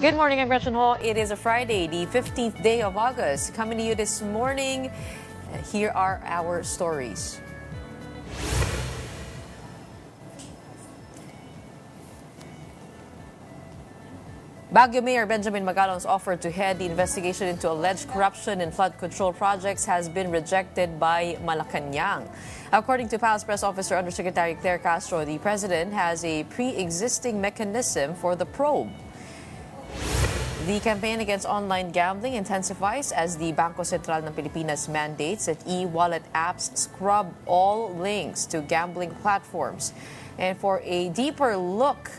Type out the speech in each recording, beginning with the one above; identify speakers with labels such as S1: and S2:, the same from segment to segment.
S1: Good morning, I'm Gretchen Ho. It is a Friday, the 15th day of August. Coming to you this morning, here are our stories. Baguio Mayor Benjamin Magalong's offer to head the investigation into alleged corruption in flood control projects has been rejected by Malacanang. According to PAL's press officer Undersecretary Claire Castro, the president has a pre-existing mechanism for the probe. The campaign against online gambling intensifies as the Bangko Sentral ng Pilipinas mandates that e-wallet apps scrub all links to gambling platforms. And for a deeper look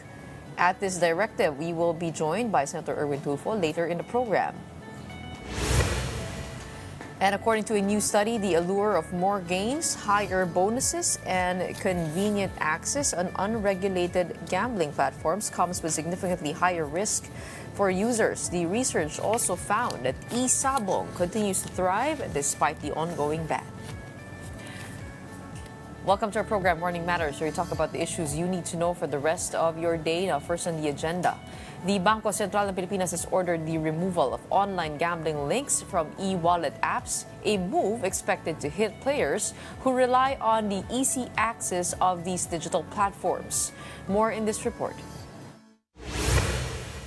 S1: at this directive, we will be joined by Senator Tulfo later in the program. And according to a new study, the allure of more games, higher bonuses, and convenient access on unregulated gambling platforms comes with significantly higher risk for users. The research also found that e-sabong continues to thrive despite the ongoing ban. Welcome to our program, Morning Matters, where we talk about the issues you need to know for the rest of your day. Now, first on the agenda, the Bangko Sentral ng Pilipinas has ordered the removal of online gambling links from e-wallet apps, a move expected to hit players who rely on the easy access of these digital platforms. More in this report.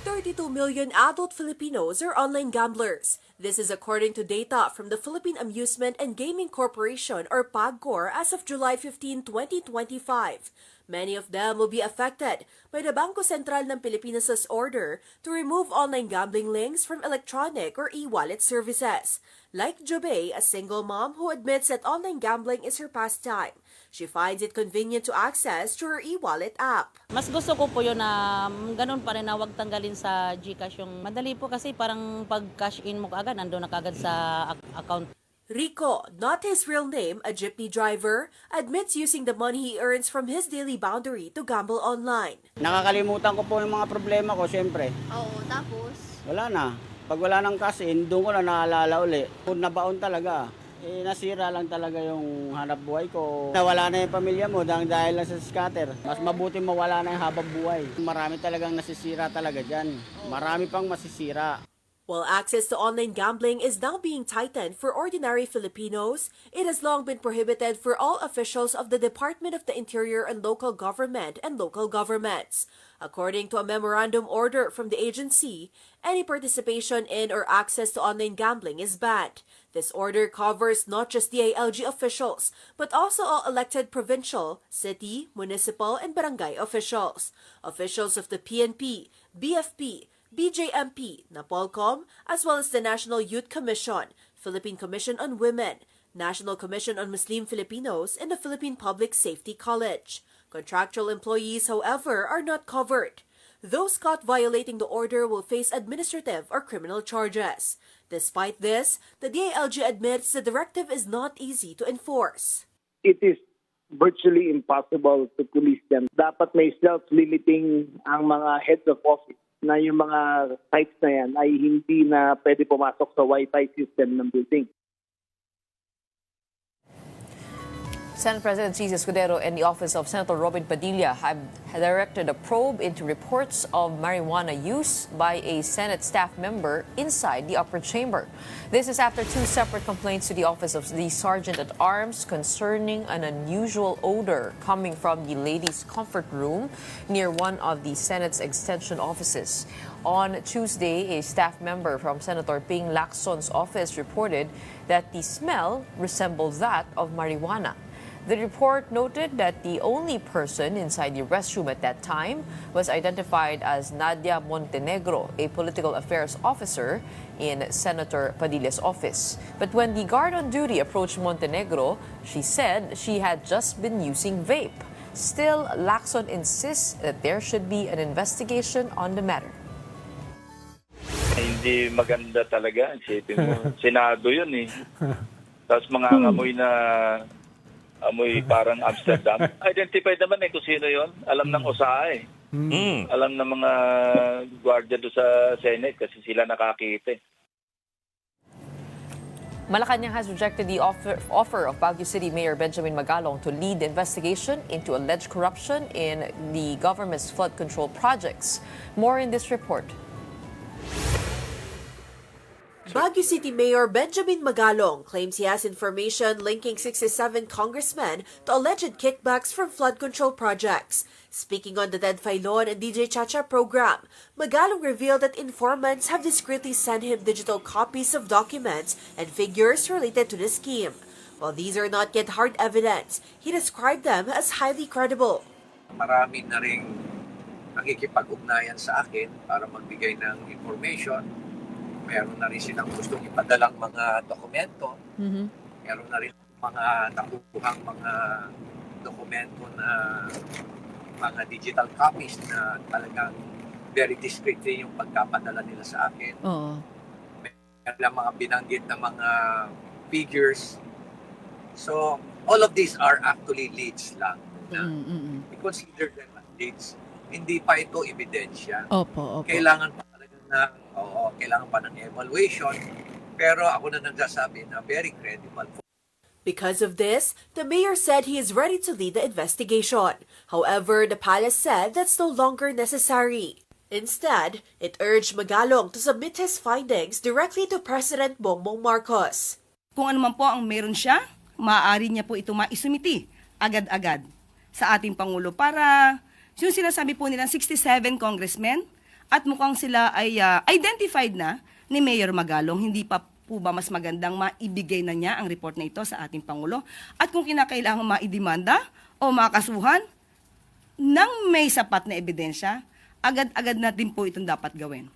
S2: 32 million adult Filipinos are online gamblers. This is according to data from the Philippine Amusement and Gaming Corporation or PAGCOR as of July 15, 2025. Many of them will be affected by the Bangko Sentral ng Pilipinas' order to remove online gambling links from electronic or e-wallet services. Like Jobe, a single mom who admits that online gambling is her pastime. She finds it convenient to access through her e-wallet app.
S3: Mas gusto ko po yun na ganun pa rin na huwag tanggalin sa GCash yung madali po kasi parang pag cash in mo kaagad, nandun na kaagad sa account.
S2: Rico, not his real name, a jeepney driver, admits using the money he earns from his daily boundary to gamble online.
S4: Nakakalimutan ko po yung mga problema ko, siyempre.
S5: Oo, tapos?
S4: Wala na. Pag wala nang cash in, doon ko na naalala uli. Kung nabaon talaga, nasira lang talaga yung hanap buhay ko. Nawala na yung pamilya mo dahil lang sa scatter. Mas mabuti mawala na yung habang buhay. Marami talagang nasisira talaga dyan. Marami pang masisira.
S2: While access to online gambling is now being tightened for ordinary Filipinos, it has long been prohibited for all officials of the Department of the Interior and local government and local governments. According to a memorandum order from the agency, any participation in or access to online gambling is banned. This order covers not just DILG officials, but also all elected provincial, city, municipal, and barangay officials. Officials of the PNP, BFP, BJMP, Napolcom, as well as the National Youth Commission, Philippine Commission on Women, National Commission on Muslim Filipinos, and the Philippine Public Safety College. Contractual employees, however, are not covered. Those caught violating the order will face administrative or criminal charges. Despite this, the DILG admits the directive is not easy to enforce.
S6: It is virtually impossible to police them. Dapat may self-limiting ang mga heads of office na yung mga sites na yan ay hindi na pwede pumasok sa Wi-Fi system ng building.
S1: Senate President Cesar Escudero and the Office of Senator Robin Padilla have directed a probe into reports of marijuana use by a Senate staff member inside the upper chamber. This is after two separate complaints to the Office of the Sergeant-at-Arms concerning an unusual odor coming from the ladies' comfort room near one of the Senate's extension offices. On Tuesday, a staff member from Senator Ping Lacson's office reported that the smell resembled that of marijuana. The report noted that the only person inside the restroom at that time was identified as Nadia Montenegro, a political affairs officer in Senator Padilla's office. But when the guard on duty approached Montenegro, she said she had just been using vape. Still, Lacson insists that there should be an investigation on the matter.
S7: Hindi maganda talaga. Isipin mo, Senado yun eh. Tapos mga amoy na amoy parang Amsterdam. Identified naman kung sino yon. Alam ng OSA eh. Alam ng mga gwardiya doon sa Senate kasi sila nakakita.
S1: Malacanang has rejected the offer of Baguio City Mayor Benjamin Magalong to lead the investigation into alleged corruption in the government's flood control projects. More in this report.
S2: Baguio City Mayor Benjamin Magalong claims he has information linking 67 congressmen to alleged kickbacks from flood control projects. Speaking on the Ted Filon and DJ Chacha program, Magalong revealed that informants have discreetly sent him digital copies of documents and figures related to the scheme. While these are not yet hard evidence, he described them as highly credible.
S5: Marami na ring nakikipag-ugnayan sa akin para magbigay ng information. Meron na rin silang gustong ipadalang mga dokumento. Meron na rin mga nakukuhang mga dokumento na mga digital copies na talagang very discreet yung pagkapadala nila sa akin. Meron lang mga binanggit na mga figures. So, all of these are actually leads lang. We consider them as leads. Hindi pa ito ebidensya.
S8: Opo.
S5: Kailangan pa kailangan pa ng evaluation, pero ako na nagsasabi na very credible.
S2: Because of this, the mayor said he is ready to lead the investigation. However, the palace said that's no longer necessary. Instead, it urged Magalong to submit his findings directly to President Bongbong Marcos.
S8: Kung ano man po ang meron siya, maaari niya po ito maisumiti agad-agad sa ating Pangulo para yung sinasabi po nilang 67 congressmen at mukhang sila ay identified na ni Mayor Magalong. Hindi pa po ba mas magandang maibigay na niya ang report na ito sa ating Pangulo? At kung kinakailangan maidemanda o makasuhan ng may sapat na ebidensya, agad-agad natin po itong dapat gawin.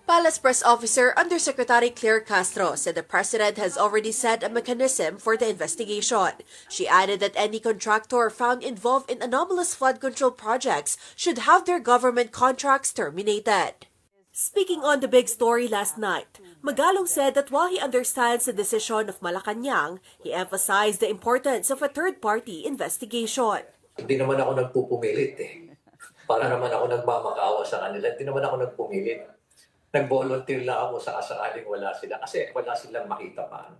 S2: Palace Press Officer Undersecretary Claire Castro said the president has already set a mechanism for the investigation. She added that any contractor found involved in anomalous flood control projects should have their government contracts terminated. Speaking on the big story last night, Magalong said that while he understands the decision of Malacanang, he emphasized the importance of a third-party investigation.
S5: Hindi naman ako nagpupumilit Para naman ako nagmamakaawa sa kanila. Hindi naman ako nagpumilit. Nag-volunteer lang ako sa kasakaling wala sila kasi wala silang makita pa.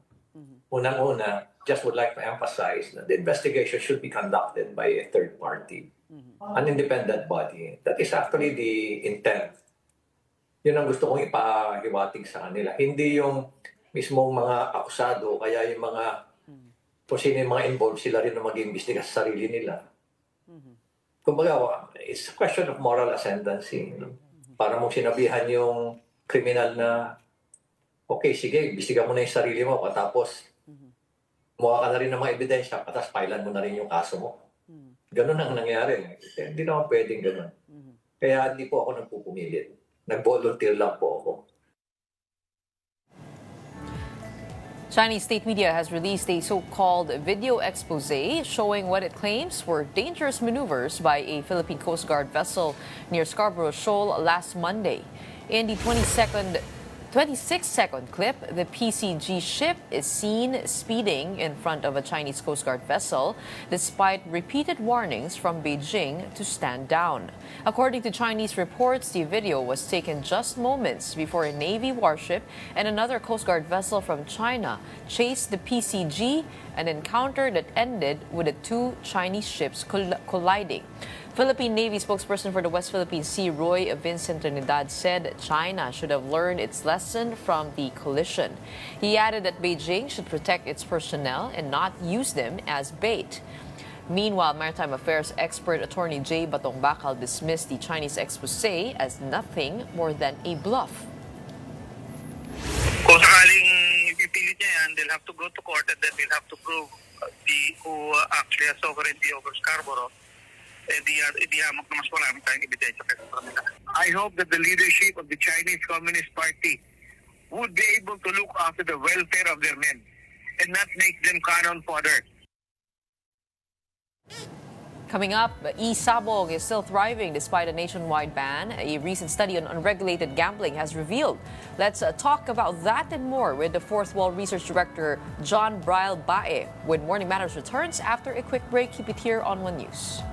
S5: Unang-una, just would like to emphasize that the investigation should be conducted by a third party, an independent body. That is actually the intent. Yun ang gusto kong ipahiwatig sa kanila. Hindi yung mismong mga akusado, kaya yung mga kung sino yung mga involved, sila rin na mag-iimbestiga sa sarili nila. Kumbaga, it's a question of moral ascendancy. Para mong sinabihan yung kriminal na, okay, sige, imbestiga mo na yung sarili mo, tapos kumuha ka na rin ng mga ebidensya, tapos pailan mo na rin yung kaso mo. Ganun ang nangyari. Hindi naman pwedeng ganun. Kaya hindi po ako nagpupumilit. Nag-volunteer lang po ako.
S1: Chinese state media has released a so-called video expose showing what it claims were dangerous maneuvers by a Philippine Coast Guard vessel near Scarborough Shoal last Monday. In the 26-second clip, the PCG ship is seen speeding in front of a Chinese Coast Guard vessel despite repeated warnings from Beijing to stand down. According to Chinese reports, the video was taken just moments before a Navy warship and another Coast Guard vessel from China chased the PCG, an encounter that ended with the two Chinese ships colliding. Philippine Navy spokesperson for the West Philippine Sea, Roy Vincent Trinidad, said China should have learned its lesson from the collision. He added that Beijing should protect its personnel and not use them as bait. Meanwhile, Maritime Affairs expert attorney Jay Batong-Bakal dismissed the Chinese expose as nothing more than a bluff.
S9: Kung sakaling ipipilit niya yan, they'll have to go to court and then they'll have to prove who actually has sovereignty over Scarborough. Di hamak na mas marami tayong ebidensya kaysa sa kanila. I hope that the leadership of the Chinese Communist Party would be able to look after the welfare of their men and not make them cannon fodder.
S1: Coming up, e-sabong is still thriving despite a nationwide ban. A recent study on unregulated gambling has revealed. Let's talk about that and more with the Fourth Wall Research Director, John Braille Bae, when Morning Matters returns after a quick break. Keep it here on One News.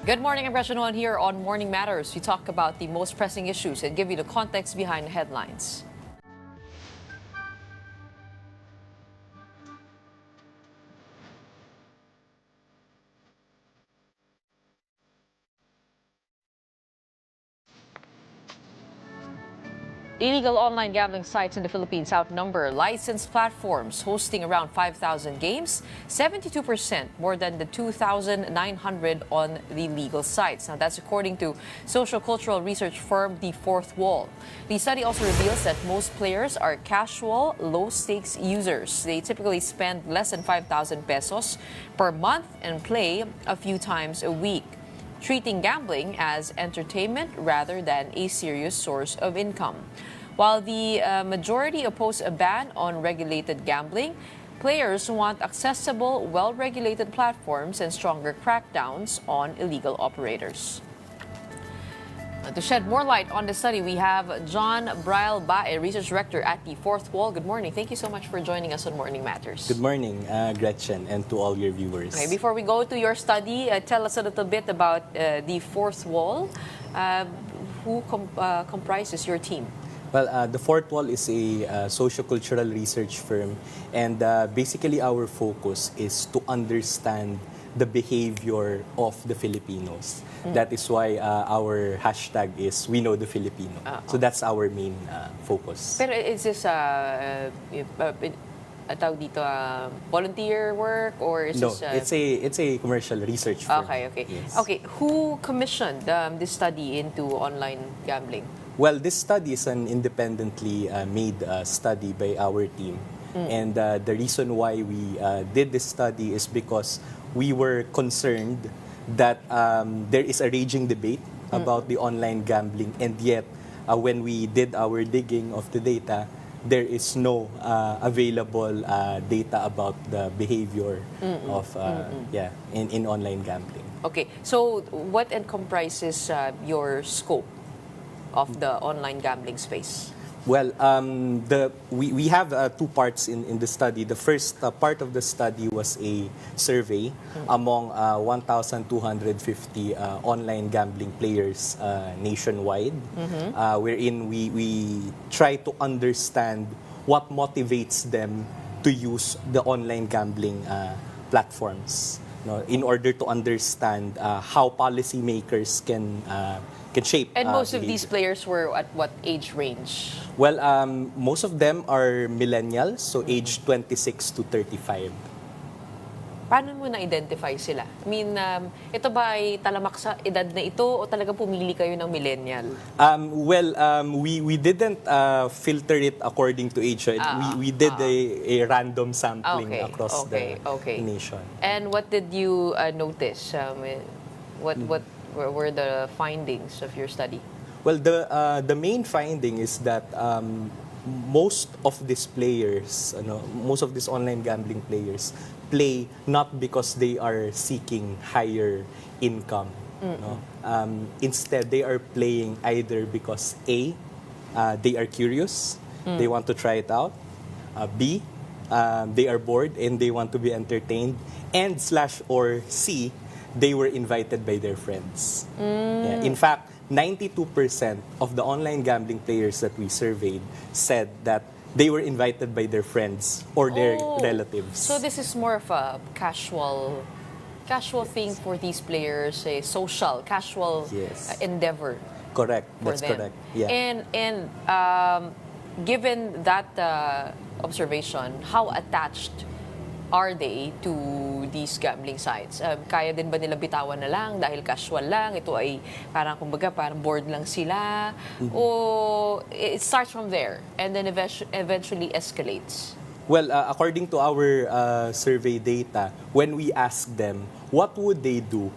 S1: Good morning, I'm Gretchen Ho here on Morning Matters. We talk about the most pressing issues and give you the context behind the headlines. Illegal online gambling sites in the Philippines outnumber licensed platforms hosting around 5,000 games, 72% more than the 2,900 on the legal sites. Now, that's according to social cultural research firm The Fourth Wall. The study also reveals that most players are casual, low-stakes users. They typically spend less than 5,000 pesos per month and play a few times a week, treating gambling as entertainment rather than a serious source of income. While the majority oppose a ban on regulated gambling, players want accessible, well-regulated platforms and stronger crackdowns on illegal operators. To shed more light on the study, we have John Braille Bae, Research Director at The Fourth Wall. Good morning. Thank you so much for joining us on Morning Matters.
S10: Good morning, Gretchen, and to all your viewers.
S1: Okay, before we go to your study, tell us a little bit about The Fourth Wall. Who comprises your team?
S10: Well, The Fourth Wall is a socio-cultural research firm, and basically our focus is to understand the behavior of the Filipinos. That is why our hashtag is We Know the Filipino. So that's our main focus.
S1: Pero is this tawag dito, volunteer work or is
S10: No,
S1: this...
S10: it's a commercial research firm.
S1: Okay.
S10: Yes.
S1: Okay, who commissioned this study into online gambling?
S10: Well, this study is an independently made study by our team. And the reason why we did this study is because we were concerned that there is a raging debate about the online gambling, and yet when we did our digging of the data, there is no available data about the behavior of in online gambling.
S1: Okay, so what comprises your scope of the online gambling space?
S10: Well, we have two parts in the study. The first part of the study was a survey among 1,250 online gambling players nationwide, wherein we try to understand what motivates them to use the online gambling platforms, in order to understand how policymakers can shape.
S1: And most of
S10: behavior.
S1: these players were at what age range?
S10: Well, most of them are millennials, so age 26 to 35.
S1: Paano mo na-identify sila? I mean, ito ba ay talamak sa edad na ito o talaga pumili kayo ng millennial?
S10: We didn't filter it according to age. We did a random sampling across the nation.
S1: And what did you notice? What were the findings of your study?
S10: Well, the main finding is that most of these players, most of these online gambling players, play not because they are seeking higher income. Instead, they are playing either because A, they are curious, they want to try it out. B, they are bored and they want to be entertained. And / C, they were invited by their friends. Yeah. In fact, 92% of the online gambling players that we surveyed said that they were invited by their friends or their relatives.
S1: So this is more of a casual thing for these players, a social, casual endeavor.
S10: Correct. That's
S1: them.
S10: correct. Yeah.
S1: And given that observation, how attached are they to these gambling sites? Kaya din ba nila bitawan na lang dahil casual lang? Ito ay parang kumbaga parang bored lang sila? O it starts from there and then eventually escalates?
S10: Well, according to our survey data, when we asked them, what would they do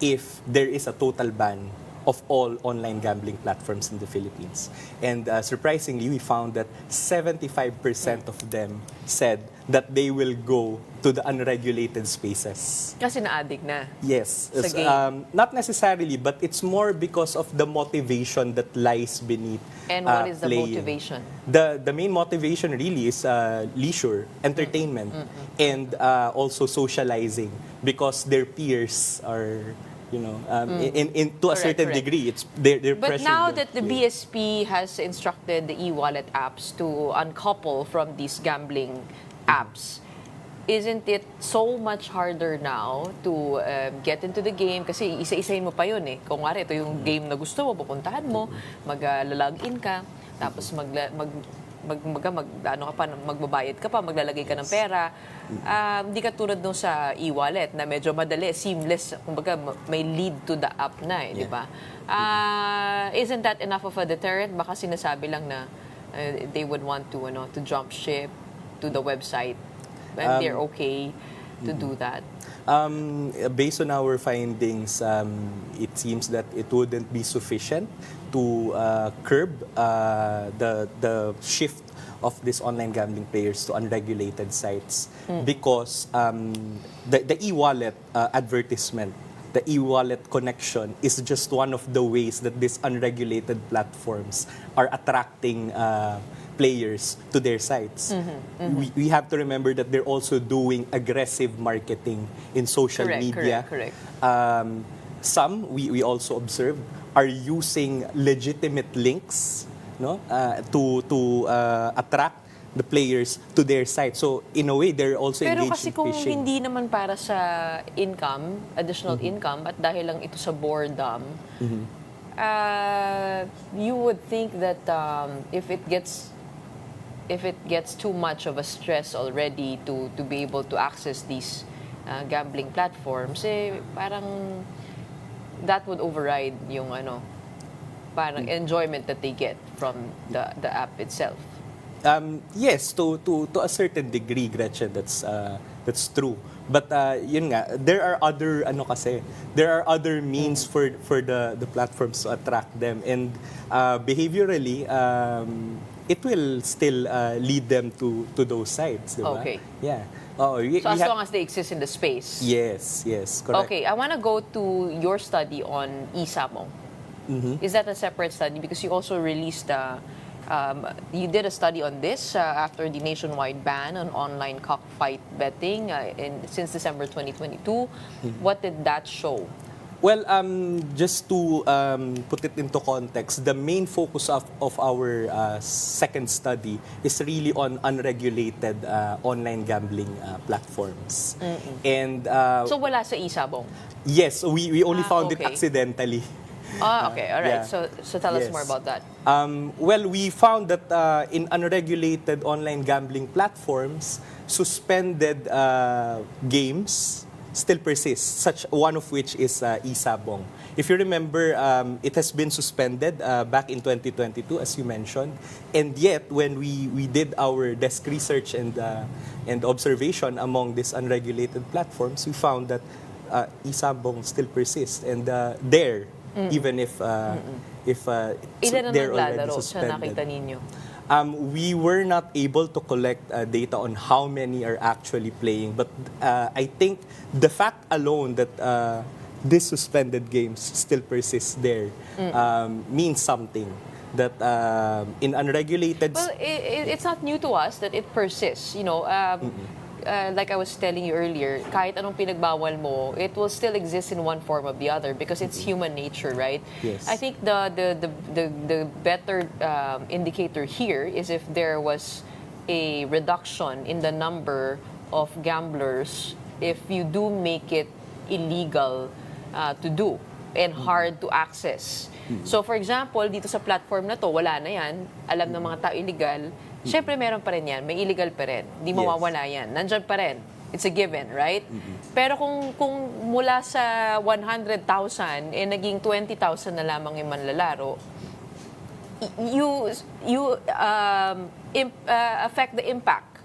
S10: if there is a total ban of all online gambling platforms in the Philippines? And surprisingly, we found that 75% of them said that they will go to the unregulated spaces.
S1: Kasi na-addict na.
S10: Yes.
S1: Sa game.
S10: Not necessarily, but it's more because of the motivation that lies beneath
S1: And what is the
S10: playing.
S1: motivation?
S10: The main motivation really is leisure, entertainment, and also socializing, because their peers are, to a certain degree, it's they're
S1: But
S10: pressured
S1: now
S10: to
S1: that the
S10: play.
S1: BSP has instructed the e-wallet apps to uncouple from these gambling apps, isn't it so much harder now to get into the game? Kasi isa-isahin mo pa yun eh. Kung nga ito yung game na gusto mo, pupuntahan mo, mag-log in ka. tapos magbabayad ka pa, maglalagay ka ng pera. Hindi ka tulad nung sa e-wallet na medyo madali, seamless, kumbaga may lead to the app na di ba? Isn't that enough of a deterrent? Baka sinasabi lang na they would want to jump ship to the website and they're okay to do that.
S10: Based on our findings, it seems that it wouldn't be sufficient to curb the shift of these online gambling players to unregulated sites because the e-wallet advertisement, the e-wallet connection is just one of the ways that these unregulated platforms are attracting players to their sites. We have to remember that they're also doing aggressive marketing in social media.
S1: Correct.
S10: Some, we also observed, are using legitimate links to attract the players to their site. So, in a way, they're also
S1: Pero
S10: engaged
S1: kasi
S10: in
S1: kung
S10: phishing.
S1: hindi naman para sa income, additional income, at dahil lang ito sa boredom, you would think that if it gets too much of a stress already to be able to access these gambling platforms, parang that would override yung parang enjoyment that they get from the app itself.
S10: Yes, to a certain degree, Gretchen, that's true. But yun nga, there are other means for the platforms to attract them, and behaviorally, it will still lead them to those sites, diba?
S1: Okay.
S10: Yeah.
S1: So as long as they exist in the space.
S10: Yes, correct.
S1: Okay, I want to go to your study on e-sabong. Is that a separate study? Because you also released you did a study on this after the nationwide ban on online cockfight betting since December 2022. What did that show?
S10: Well, just to put it into context, the main focus of our second study is really on unregulated online gambling platforms. And
S1: So wala sa e-sabong?
S10: yes, we only found it
S1: okay.
S10: accidentally.
S1: Okay, all right.
S10: Yeah.
S1: So tell us
S10: Yes.
S1: more about that.
S10: Well, we found that in unregulated online gambling platforms, suspended games still persist, such one of which is e-sabong. If you remember, it has been suspended back in 2022, as you mentioned, and yet when we did our desk research and observation among these unregulated platforms, we found that e-sabong still persists and even if
S1: Ilan ang
S10: they're already
S1: naglalaro sa
S10: suspended.
S1: nakita ninyo?
S10: We were not able to collect data on how many are actually playing, but I think the fact alone that these suspended games still persist there means something. That in unregulated...
S1: Well, it's not new to us that it persists. Like I was telling you earlier, kahit anong pinagbawal mo, it will still exist in one form or the other because it's human nature, right?
S10: Yes.
S1: I think the better indicator here is if there was a reduction in the number of gamblers if you do make it illegal to do and hard to access. So for example, dito sa platform na to, wala na yan, alam ng mga tao illegal, syempre meron pa rin yan, may illegal pa rin, di mawawala yan, nandyan pa rin, it's a given, right? Pero kung mula sa 100,000, naging 20,000 na lamang yung manlalaro, you affect the impact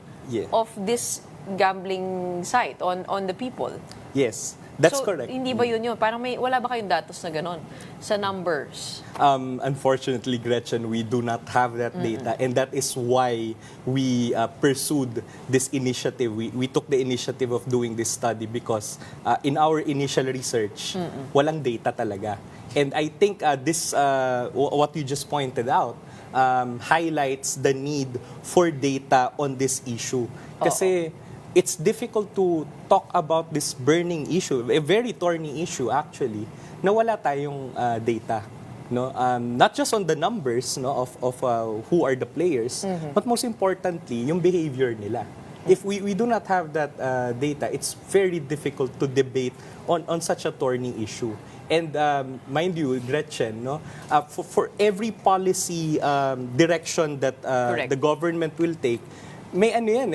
S1: of this gambling site on the people.
S10: Yes, that's
S1: so,
S10: correct.
S1: Hindi ba yun? Parang wala ba kayong datos na ganon sa numbers?
S10: Unfortunately, Gretchen, we do not have that data, and that is why we pursued this initiative. We took the initiative of doing this study because in our initial research, walang data talaga. And I think this, what you just pointed out, highlights the need for data on this issue. Kasi it's difficult to talk about this burning issue, a very thorny issue actually, na wala tayong data. No? Not just on the numbers of who are the players, but most importantly, yung behavior nila. If we do not have that data, it's very difficult to debate on such a thorny issue. And mind you, Gretchen, no, for every policy direction that
S1: Correct.
S10: the government will take, may ano yan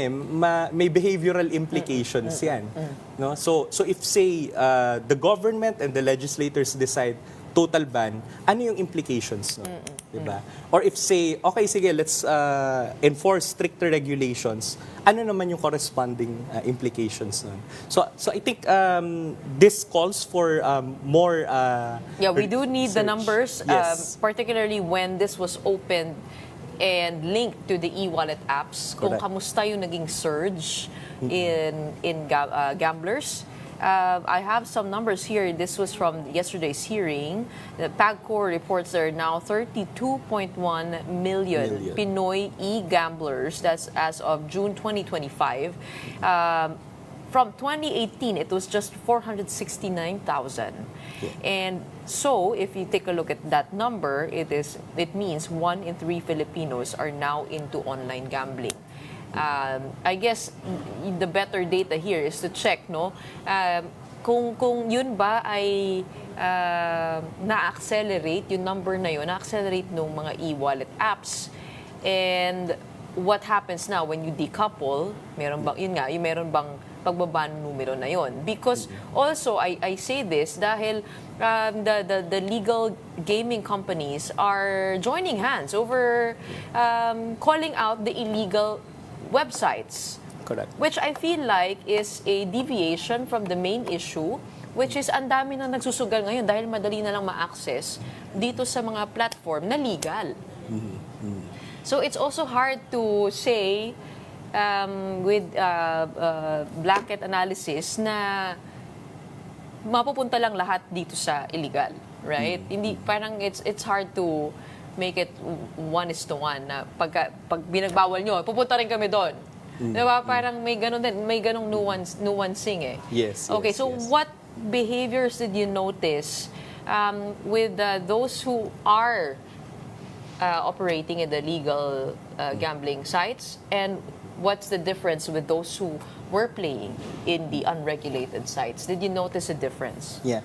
S10: may behavioral implications yan. No? So if say the government and the legislators decide total ban, ano yung implications no? Diba? Or if say, okay, sige, let's enforce stricter regulations, ano naman yung corresponding implications nun? So I think this calls for more
S1: We do need the
S10: research.
S1: numbers,
S10: Yes.
S1: particularly when this was opened and linked to the e-wallet apps. Kung
S10: Correct.
S1: kamusta yung naging surge in gamblers. I have some numbers here. This was from yesterday's hearing. The PAGCOR reports there are now 32.1 million Pinoy e-gamblers. That's as of June 2025. From 2018, it was just 469,000. And so, if you take a look at that number, it means 1 in 3 Filipinos are now into online gambling. I guess the better data here is to check, no? Kung yun ba ay na-accelerate, yung number na yun, na-accelerate ng mga e-wallet apps. And what happens now when you decouple, meron bang pagbaba ng numero na yun? Because also, I say this dahil the legal gaming companies are joining hands over calling out the illegal websites.
S10: Correct.
S1: Which I feel like is a deviation from the main issue, which is ang dami na nagsusugal ngayon dahil madali na lang ma-access dito sa mga platform na legal. So it's also hard to say with blanket analysis na mapupunta lang lahat dito sa illegal, right? Hindi parang it's hard to make it 1:1 na pag binagbawal nyo, pupunta rin kami doon. Diba? Parang may ganun din, may ganung nuancing eh.
S10: Yes.
S1: Okay, so
S10: yes.
S1: what behaviors did you notice with those who are operating in the legal gambling sites, and what's the difference with those who were playing in the unregulated sites? Did you notice a difference?
S10: Yeah.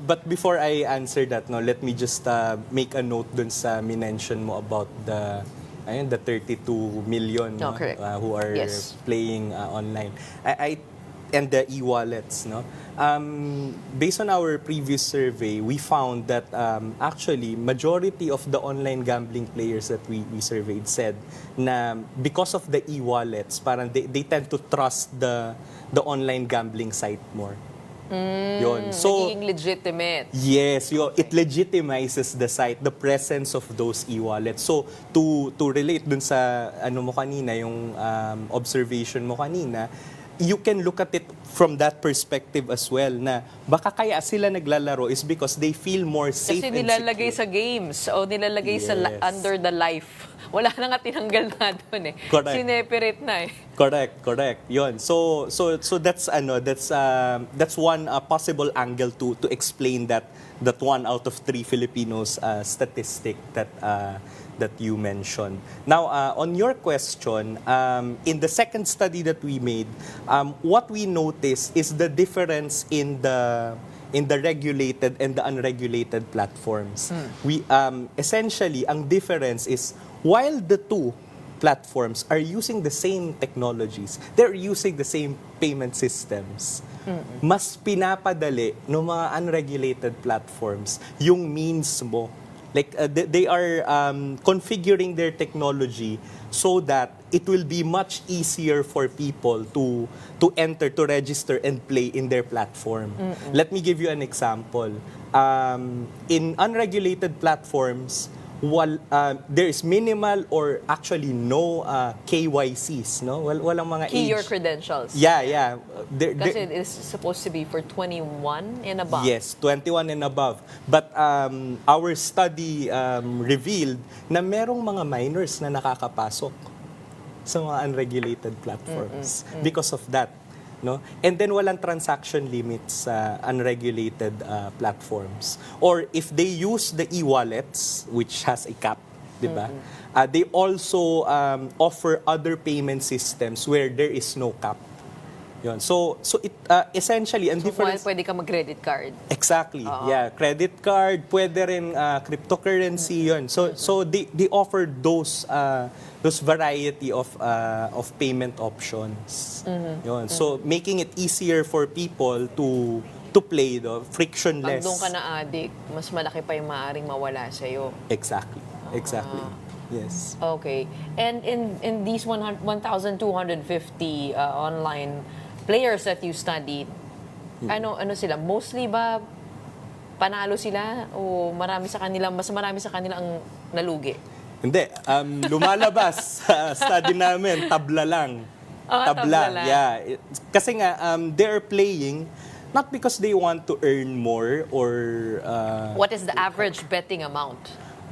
S10: But before I answer that, no, let me just make a note dun sa minention mo about the 32 million
S1: No, correct.
S10: who are
S1: Yes.
S10: playing online. And the e-wallets, no? Based on our previous survey, we found that actually majority of the online gambling players that we surveyed said na because of the e-wallets, parang they tend to trust the online gambling site more. Yun. So,
S1: Nagiging legitimate.
S10: yes, it legitimizes the site, the presence of those e-wallets. So, to relate dun sa mo kanina, yung observation mo kanina, you can look at it from that perspective as well, na baka kaya sila naglalaro is because they feel more safe
S1: Kasi
S10: and
S1: nilalagay
S10: secure.
S1: sa games o nilalagay sa
S10: Yes.
S1: under the life. Wala na nga tinanggal na doon eh.
S10: Correct.
S1: Sineperate na eh.
S10: Correct. Yon. So that's that's one possible angle to explain that 1 out of 3 Filipinos statistic that you mentioned. Now, on your question, in the second study that we made, what we noticed is the difference in the regulated and the unregulated platforms. We essentially ang difference is while the two platforms are using the same technologies, they're using the same payment systems. Mas pinapadali ng mga unregulated platforms yung means mo. Like they are configuring their technology so that it will be much easier for people to enter, to register and play in their platform. Let me give you an example. In unregulated platforms, there is minimal or actually no KYCs, no? Walang mga
S1: Key
S10: age.
S1: your credentials.
S10: Yeah.
S1: Kasi it is supposed to be for 21 and above.
S10: Yes, 21 and above. But our study revealed na merong mga minors na nakakapasok sa mga unregulated platforms because of that. No? And then walang transaction limits sa unregulated platforms. Or if they use the e-wallets, which has a cap, di ba? They also offer other payment systems where there is no cap. Yun. So it essentially ang
S1: So,
S10: difference
S1: pwede ka mag-credit card.
S10: exactly. Yeah, credit card, pwede rin cryptocurrency 'yun. So they offer those variety of payment options. Yun. So making it easier for people to play the
S1: Pag
S10: frictionless.
S1: doon ka na addict, mas malaki pa yung maaaring mawala sa'yo.
S10: Exactly. Yes.
S1: Okay. And in these 1,250 online players that you studied, ano sila? Mostly ba panalo sila o mas marami sa kanila ang nalugi?
S10: Hindi. Lumalabas sa study namin, tabla lang.
S1: Tabla lang.
S10: Yeah. Kasi nga, they're playing not because they want to earn more or...
S1: What is the average betting amount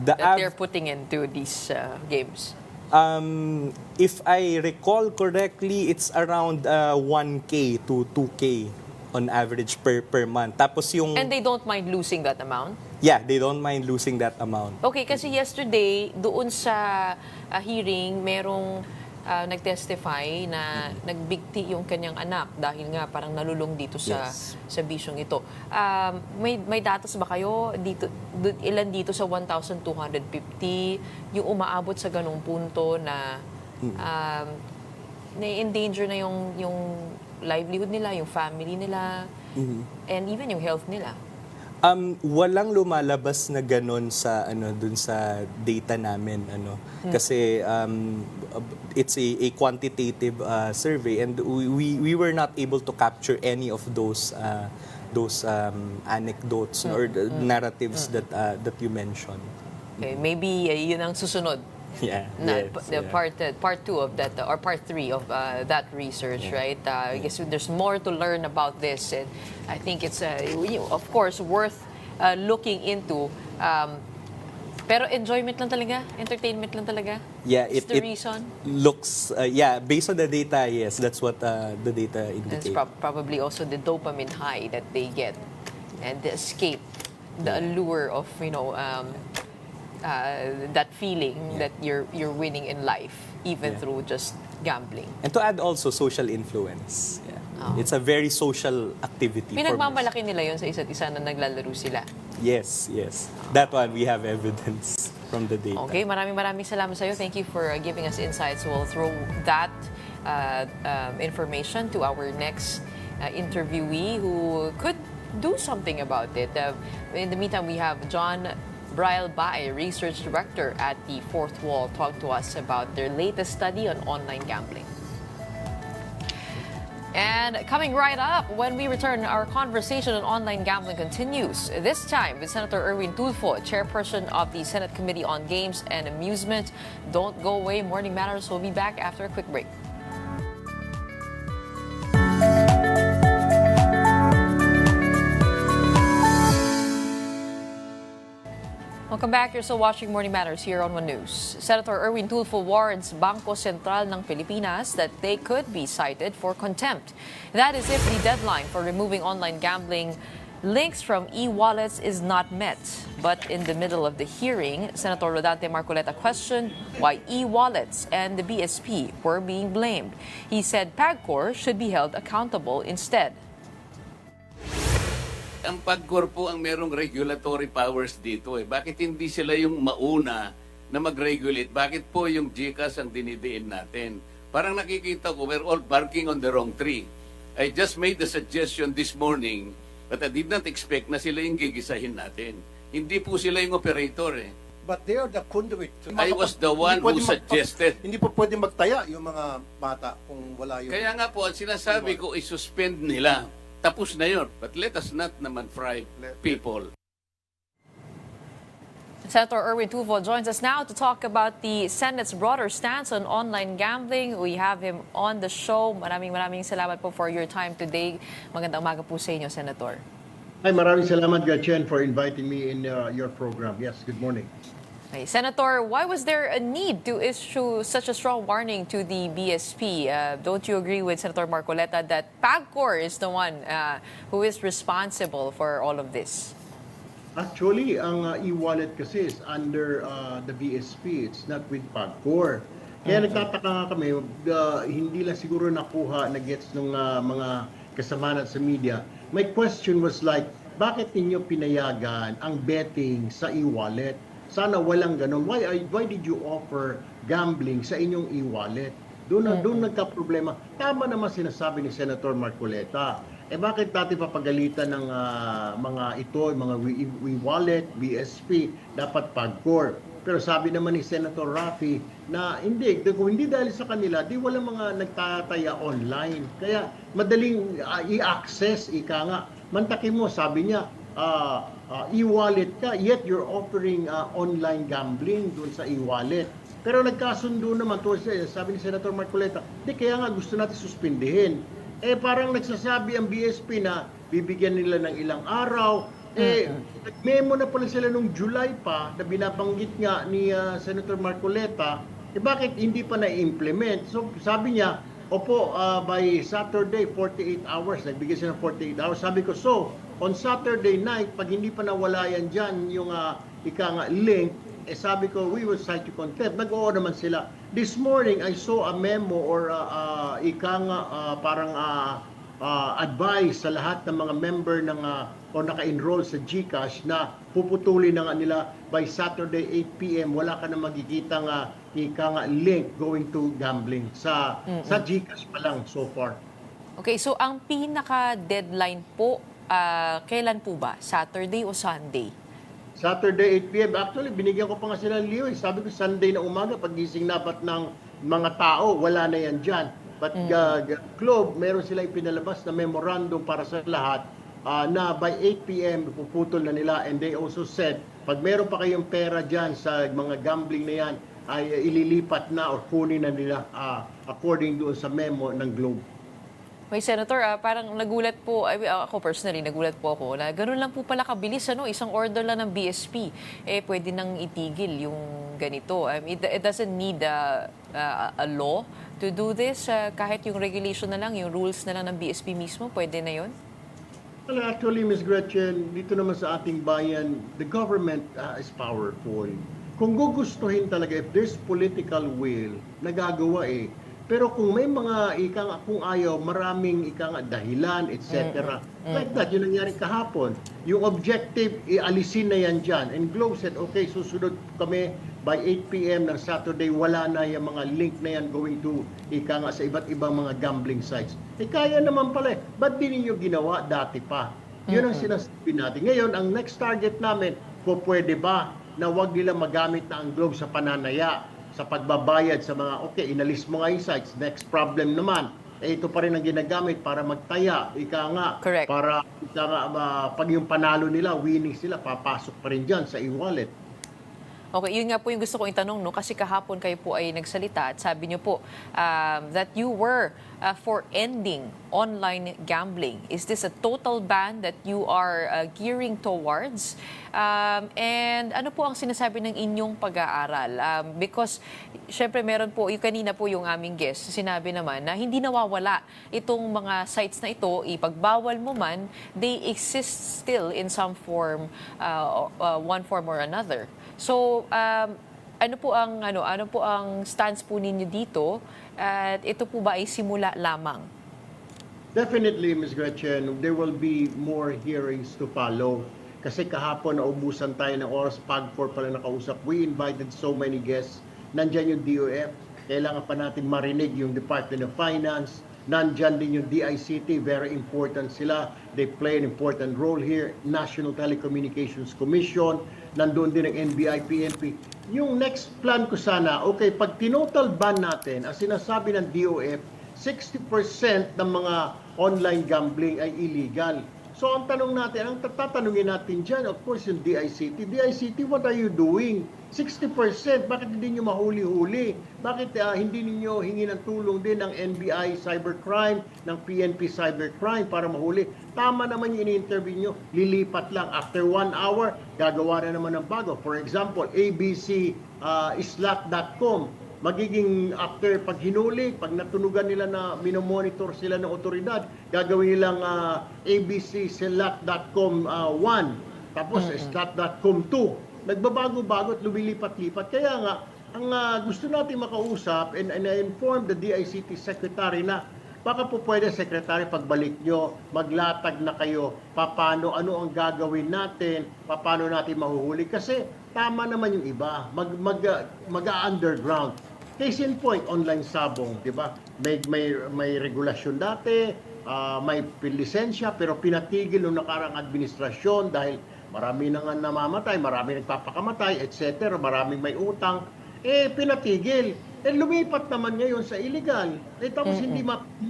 S1: that they're putting into these games?
S10: If I recall correctly, it's around 1K to 2K on average per month. Tapos yung...
S1: And they don't mind losing that amount?
S10: Yeah, they don't mind losing that amount.
S1: Okay, kasi yesterday, doon sa hearing, merong nag-testify na nagbigti yung kanyang anak dahil nga parang nalulong dito sa bisyong ito. May datos ba kayo dito, ilan dito sa 1,250 yung umaabot sa ganung punto na na-endanger na yung livelihood nila, yung family nila, and even yung health nila?
S10: Walang lumalabas na ganun sa dun sa data namin kasi it's a quantitative survey and we were not able to capture any of those anecdotes or the narratives that you mentioned.
S1: Okay, maybe yun ang susunod.
S10: Yeah.
S1: Part 2 of that or part 3 of that research, right? I guess there's more to learn about this, and I think it's of course worth looking into. Pero enjoyment lang talaga, entertainment lang talaga.
S10: Yeah,
S1: it's the reason.
S10: Looks based on the data, yes, that's what the data indicates.
S1: It's probably also the dopamine high that they get and the escape, the allure of that feeling that you're winning in life, even through just gambling.
S10: And to add also social influence. Yeah. It's a very social activity.
S1: Pinagmamalaki nila yon sa isa't isa na naglalaro sila.
S10: Yes. That one, we have evidence from the data.
S1: Okay, maraming salamat sa iyo. Thank you for giving us insights. We'll throw that information to our next interviewee who could do something about it. In the meantime, we have John Brial Bae, Research Director at the Fourth Wall, talk to us about their latest study on online gambling. And coming right up, when we return, our conversation on online gambling continues. This time with Senator Erwin Tulfo, chairperson of the Senate Committee on Games and Amusement. Don't go away. Morning Matters will be back after a quick break. Welcome back. You're still watching Morning Matters here on One News. Senator Erwin Tulfo warns Bangko Sentral ng Pilipinas that they could be cited for contempt. That is if the deadline for removing online gambling links from e-wallets is not met. But in the middle of the hearing, Senator Rodante Marcoleta questioned why e-wallets and the BSP were being blamed. He said PAGCOR should be held accountable instead.
S11: Ang PAGCOR po ang merong regulatory powers dito eh. Bakit hindi sila yung mauna na mag-regulate? Bakit po yung GCash ang dinidiin natin? Parang nakikita ko, we're all barking on the wrong tree. I just made the suggestion this morning, but I did not expect na sila yung gigisahin natin. Hindi po sila yung operator eh.
S12: But they are the conduit.
S11: I was the one who suggested.
S12: Hindi po pwede magtaya yung mga bata kung wala yung...
S11: Kaya nga po, ang sinasabi ko, isuspend nila. Tapos na yun. But let us not naman fry people.
S1: Senator Erwin Tulfo joins us now to talk about the Senate's broader stance on online gambling. We have him on the show. Maraming salamat po for your time today. Magandang umaga po sa inyo, Senator.
S13: Hi, maraming salamat, Gretchen, for inviting me in your program. Yes, good morning.
S1: Okay. Senator, why was there a need to issue such a strong warning to the BSP? Don't you agree with Senator Marcoleta that PAGCOR is the one who is responsible for all of this?
S13: Actually, ang e-wallet kasi is under the BSP. It's not with PAGCOR. Kaya nagtataka nga kami, hindi lang siguro nakuha na gets ng mga kasama natin sa media. My question was like, bakit ninyo pinayagan ang betting sa e-wallet? Sana walang ganun. Why did you offer gambling sa inyong e-wallet? Doon nagka-problema. Tama naman sinasabi ni Senator Marcoleta. Bakit natin papagalitan ng mga ito, mga e-wallet, BSP, dapat PAGCOR? Pero sabi naman ni Senator Raffy na hindi, kung hindi dahil sa kanila, di wala mga nagtataya online. Kaya madaling i-access, ika nga. Mantakin mo, sabi niya, e-wallet ka, yet you're offering online gambling doon sa e-wallet. Pero nagkasundo naman, sabi ni Senator Marcoleta, di kaya nga gusto natin suspindihin. Parang nagsasabi ang BSP na bibigyan nila ng ilang araw. Nag-memo na pala sila nung July pa na binabanggit nga ni Senator Marcoleta, bakit hindi pa na-implement? So sabi niya, opo, by Saturday, 48 hours, nagbigay siya ng 48 hours. Sabi ko, so, on Saturday night, pag hindi pa nawala yan dyan, yung link, sabi ko, we will cite you contempt. Nag-oo naman sila. This morning, I saw a memo or parang advice sa lahat ng mga member ng o naka-enroll sa GCash na puputulin na nga nila by Saturday 8 p.m. Wala ka na makikita link going to gambling sa GCash pa lang so far.
S1: Okay, so ang pinaka-deadline po, kailan po ba? Saturday o Sunday?
S13: Saturday 8 p.m. Actually, binigyan ko pa nga sila ng liyo. Sabi ko Sunday na umaga, pagising dapat ng mga tao, wala na yan dyan. But Globe, meron sila ipinalabas na memorandum para sa lahat na by 8 p.m. puputol na nila. And they also said, pag meron pa kayong pera dyan sa mga gambling na yan, ay ililipat na or kunin na nila according doon sa memo ng Globe.
S1: May Senator, parang nagulat po, ako personally, nagulat po ako na gano'n lang po pala kabilis, isang order lang ng BSP, pwede nang itigil yung ganito. It doesn't need a law to do this. Kahit yung regulation na lang, yung rules na lang ng BSP mismo, pwede na yun?
S13: Well, actually, Ms. Gretchen, dito naman sa ating bayan, the government is powerful. Kung gugustuhin talaga, if there's political will, nagagawa Pero kung may mga kung ayaw, maraming dahilan, etc. Like that, yun nangyari kahapon. Yung objective, ialisin na yan dyan. And Globe said, okay, susunod kami by 8 p.m. ng Saturday, wala na yung mga link na yan going to sa iba't ibang mga gambling sites. Kaya naman pala. Ba't di ninyo ginawa dati pa? Yun ang sinasabi natin. Ngayon, ang next target namin, pwede ba na wag nila magamit na ang Globe sa pananaya? Sa pagbabayad sa mga, inalis mo nga yung sites, next problem naman, ito pa rin ang ginagamit para magtaya,
S1: Correct.
S13: Para pag yung panalo nila, winning sila, papasok pa rin dyan sa e-wallet.
S1: Okay, yun nga po yung gusto kong itanong, kasi kahapon kayo po ay nagsalita at sabi niyo po that you were for ending online gambling. Is this a total ban that you are gearing towards? And ano po ang sinasabi ng inyong pag-aaral? Because, syempre, meron po, yung kanina po yung aming guest, sinabi naman na hindi nawawala itong mga sites na ito, ipagbawal mo man, they exist still in some form, one form or another. So, ano po ang stance po ninyo dito? At ito po ba ay simula lamang?
S13: Definitely, Ms. Gretchen, there will be more hearings to follow. Kasi kahapon naubusan tayo ng oras, PAGCOR pala nakausap. We invited so many guests. Nandyan yung DOF, kailangan pa natin marinig yung Department of Finance. Nandyan din yung DICT, very important sila. They play an important role here. National Telecommunications Commission, nandun din ang NBI, PNP. Yung next plan ko sana, pag tinotal ban natin, ang sinasabi ng DOF, 60% ng mga online gambling ay illegal. So ang tanong natin, ang tatanungin natin dyan, of course, yung DICT. DICT, what are you doing? 60%, bakit hindi nyo mahuli-huli? Bakit hindi ninyo hingi ng tulong din ng NBI Cybercrime, ng PNP Cybercrime para mahuli? Tama naman yung ini-interview nyo, lilipat lang. After 1 hour, gagawa na naman ng bago. For example, abcslot.com. Magiging after pag hinuli, pag natunugan nila na minomonitor sila ng otoridad, gagawin nilang abcslot.com 1, tapos slot.com 2. Nagbabago-bago at lumilipat-lipat. Kaya nga, ang gusto natin makausap, and I informed the DICT Secretary na baka po pwede, Secretary, pagbalik nyo, maglatag na kayo, paano, ano ang gagawin natin, paano natin mahuhuli. Kasi tama naman yung iba, mag-underground. Case in point, online sabong, di ba? May regulasyon dati, may lisensya, pero pinatigil ng nakarang administrasyon dahil marami na nga namamatay, marami nagpapakamatay, etc. Maraming may utang. Pinatigil. Lumipat naman ngayon sa illegal. Tapos hindi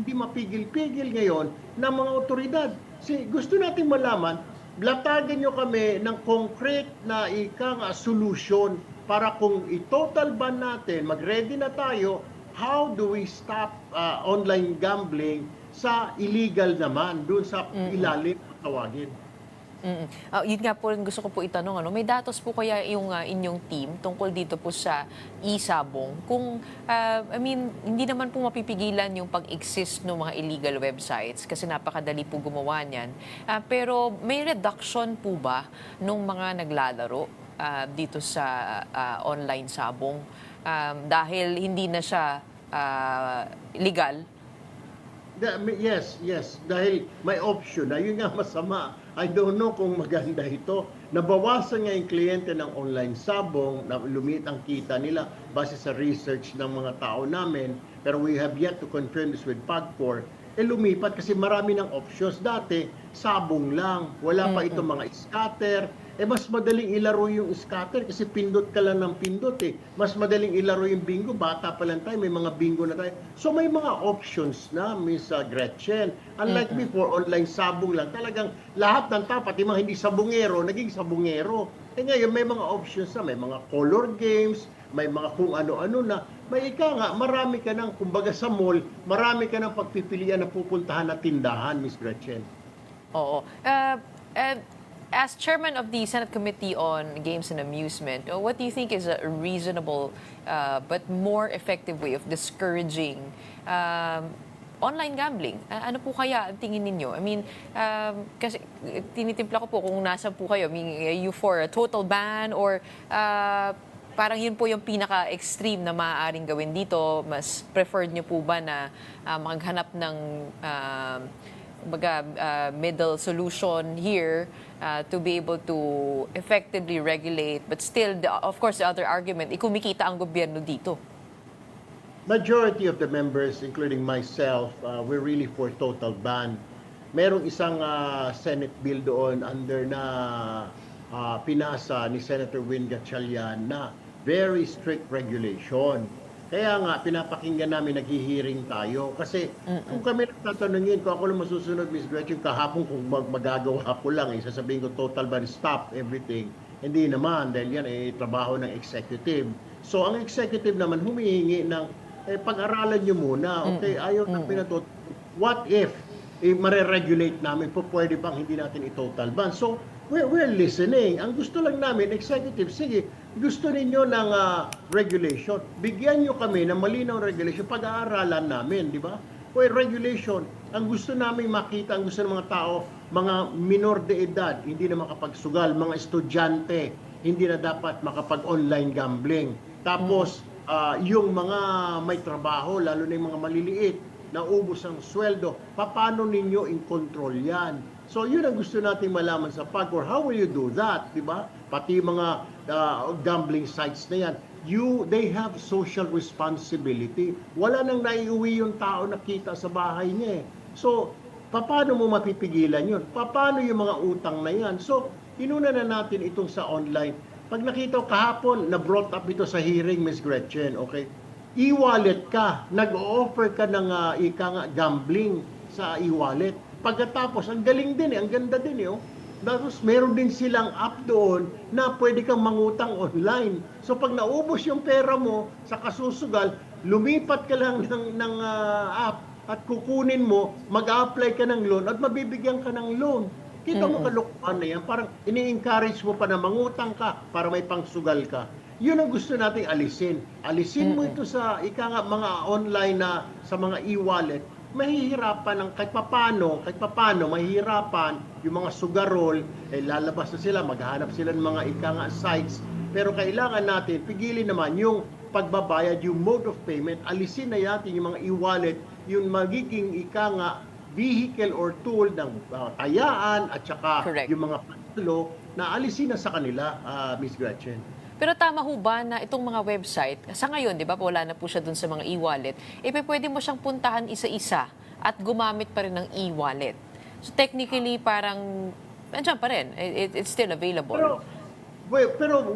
S13: mapigil-pigil ngayon ng mga otoridad. Gusto natin malaman, latagan nyo kami ng concrete na solution para kung i-total ban natin, mag-ready na tayo, how do we stop online gambling sa illegal naman, doon sa ilalim tawagin.
S1: Yun nga po, gusto ko po itanong, may datos po kaya yung inyong team tungkol dito po sa e-sabong? Kung, hindi naman po mapipigilan yung pag-exist ng mga illegal websites kasi napakadali po gumawa niyan. Pero may reduction po ba nung mga naglalaro dito sa online sabong? Dahil hindi na siya legal?
S13: Yes. Dahil may option. Yun nga masama. I don't know kung maganda ito. Nabawasan nga yung kliyente ng online sabong, na lumit ang kita nila base sa research ng mga tao namin. Pero we have yet to confirm this with PAGCOR. Lumipat kasi marami ng options. Dati, sabong lang. Wala pa itong mga scatter. Mas madaling ilaro yung scatter kasi pindot ka lang ng pindot Mas madaling ilaro yung bingo. Bata pa lang tayo, may mga bingo na tayo. So may mga options na, Miss Gretchen. Unlike before, online sabong lang. Talagang lahat ng tao, pati mga hindi sabungero, naging sabungero. Ngayon may mga options na, may mga color games, may mga kung ano-ano na. May marami ka ng, kumbaga sa mall, marami ka ng pagpipilian na pupuntahan na tindahan, Miss Gretchen.
S1: Oo. As chairman of the Senate Committee on Games and Amusement, what do you think is a reasonable but more effective way of discouraging online gambling? Ano po kaya ang tingin ninyo? Kasi tinitimpla ko po kung nasa po kayo. You for a total ban or parang yun po yung pinaka-extreme na maaaring gawin dito? Mas preferred nyo po ba na maghanap ng middle solution here to be able to effectively regulate, but still, of course, the other argument, kumikita ang gobyerno dito.
S13: Majority of the members, including myself, we're really for total ban. Merong isang Senate bill doon under na pinasa ni Senator Win Gatchalian na very strict regulation. Kaya nga, pinapakinggan namin, naghihiring tayo. Kasi kung kami nagtatanungin, kung ako lang masusunod, Ms. Gretchen, kahapon kung magagawa ko lang, sasabihin ko total ban, stop everything. Hindi naman, dahil yan trabaho ng executive. So, ang executive naman humihingi ng, pag-aralan nyo muna, okay, ayaw na pinatot. What if, mare-regulate namin, pwede bang hindi natin i-total ban? So, we're listening. Ang gusto lang namin, executive, sige, gusto ninyo ng regulation. Bigyan nyo kami ng malinaw regulation, pag-aaralan namin, di ba? Regulation, ang gusto namin makita, ang gusto ng mga tao, mga minor de edad, hindi na makapagsugal, mga estudyante, hindi na dapat makapag-online gambling. Tapos, yung mga may trabaho, lalo na yung mga maliliit, naubos ang sweldo, paano ninyo in-control yan? So, yun ang gusto nating malaman sa PAGCOR. How will you do that? Diba? Pati mga gambling sites na yan. They have social responsibility. Wala nang naiuwi yung tao na kita sa bahay niya So, paano mo mapipigilan yun? Paano yung mga utang na yan? So, inuna na natin itong sa online. Pag nakita ko kahapon, na-brought up ito sa hearing, Ms. Gretchen, okay? E-wallet ka. Nag-o-offer ka ng gambling sa e-wallet. Pagkatapos, ang galing din ang ganda din Tapos meron din silang app doon na pwede kang mangutang online. So pag naubos yung pera mo sa kasusugal, lumipat ka lang ng app at kukunin mo, mag-apply ka ng loan at mabibigyan ka ng loan. Kita mo kalukuhan na yan. Parang ini-encourage mo pa na mangutang ka para may pangsugal ka. Yun ang gusto nating alisin. Alisin mo ito sa mga online na sa mga e-wallet. Mahihirapan ng kahit papano, mahihirapan yung mga sugarol, lalabas na sila, maghahanap sila ng mga sites. Pero kailangan natin, pigilin naman yung pagbabayad, yung mode of payment, alisin na natin yung mga e-wallet, yung magiging vehicle or tool ng tayaan at saka
S1: Correct.
S13: yung mga palo na alisin na sa kanila, Miss Gretchen.
S1: Pero tama ho ba na itong mga website, sa ngayon, di ba, wala na po siya dun sa mga e-wallet, pwede mo siyang puntahan isa-isa at gumamit pa rin ng e-wallet. So technically, parang, nandiyan pa rin. It's still available.
S13: Pero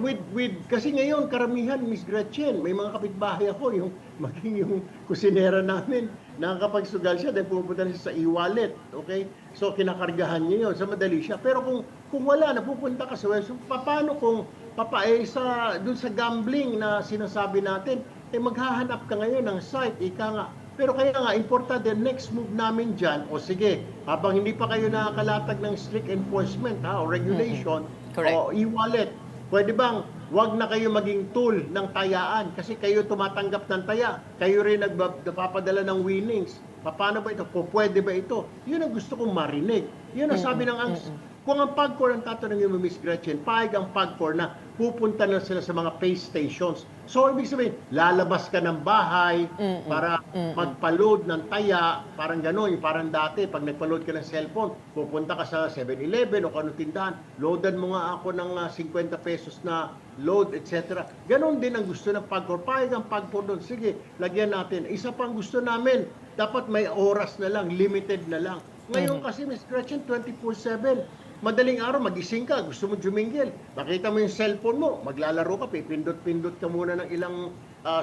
S13: kasi ngayon, karamihan, Miss Gretchen, may mga kapitbahay ako, maging yung kusinera namin, nakakapagsugal siya dahil pupunta na siya sa e-wallet, okay? So, kinakargahan niya yun, so madali siya. Pero kung wala, napupunta ka sa website, paano kung doon sa gambling na sinasabi natin, maghahanap ka ngayon ng site, nga. Pero kaya nga, importante, the next move namin dyan, o sige, habang hindi pa kayo nakakalatag ng strict enforcement o regulation, o e-wallet, pwede bang wag na kayo maging tool ng tayaan kasi kayo tumatanggap ng taya, kayo rin nagpapadala ng winnings. Paano ba ito? Pwede ba ito? Yun ang gusto kong marinig. Yun ang sabi ng kung ang PAGCOR ang tatanungin mo, Miss Gretchen, pahig ang PAGCOR na pupunta na sila sa mga pay stations. So, ibig sabihin, lalabas ka ng bahay para magpa-load ng taya, parang gano'n, parang dati, pag nagpa-load ka ng cellphone, pupunta ka sa 7-Eleven o kanong tindahan, loadan mo nga ako ng 50 pesos na load, etc. Ganon din ang gusto ng PAGCOR. Pahig ang PAGCOR doon. Sige, lagyan natin. Isa pang gusto namin, dapat may oras na lang, limited na lang. Ngayon kasi, Miss Gretchen, 24/7. Madaling araw, magising ka, gusto mo jumingil. Makita mo yung cellphone mo, maglalaro ka, pipindot-pindot ka muna ng ilang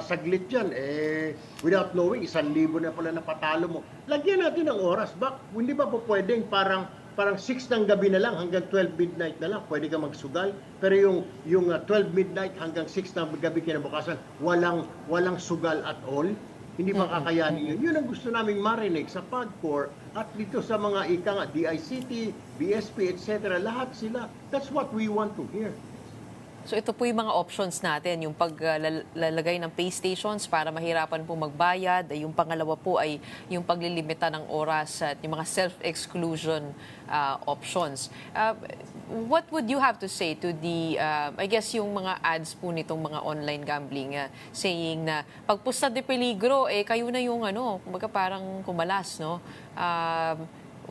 S13: saglit dyan. Without knowing, 1,000 na pala napatalo mo. Lagyan natin ng oras. Hindi ba po pwedeng parang 6 ng gabi na lang hanggang 12 midnight na lang, pwede ka magsugal. Pero yung 12 midnight hanggang 6 ng gabi kinabukasan, walang sugal at all. Hindi ba kakayanin yun? Yun ang gusto naming marinig sa PAGCOR at dito sa mga DICT, BSP, etc. Lahat sila. That's what we want to hear.
S1: So ito po yung mga options natin, yung paglalagay ng pay stations para mahirapan po magbayad. Yung pangalawa po ay yung paglilimita ng oras at yung mga self-exclusion options. What would you have to say to the, I guess yung mga ads po nitong mga online gambling saying na pagpusta de peligro, kayo na yung kumbaga parang kumalas, no?